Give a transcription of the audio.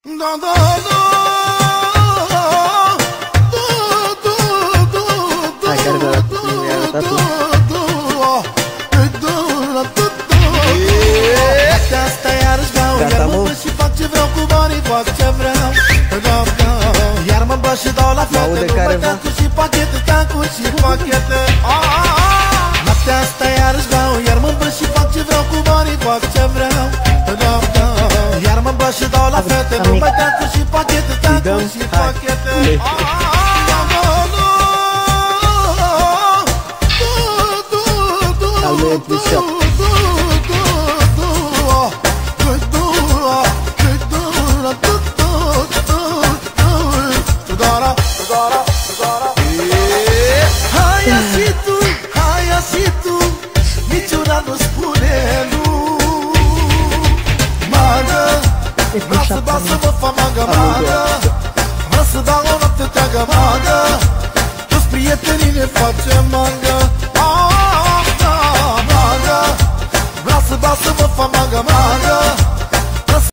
Da, da, da. Hai, chiar de mi-ai arătat tu. Asta iarăși beau, Gata, iar mă mă? bă și fac ce vreau cu banii, fac ce vreau. Iar mă bă și dau la fete, aude nu mai careva? tancuri și pachete, tancuri și pachete. Noaptea asta iarăși beau, iar mă bă și fac ce vreau cu banii, fac ce vreau. Iar mă bă și dau la fete, nu mai tancuri și pachete, tancuri și pachete. Al meu e plus 7. Haia și tu, niciuna nu spune nu. Magă, vreau să dau să mă fac magă, magă. Vreau să dau o noapte întreagă, magă. Toți prietenii ne facem magă.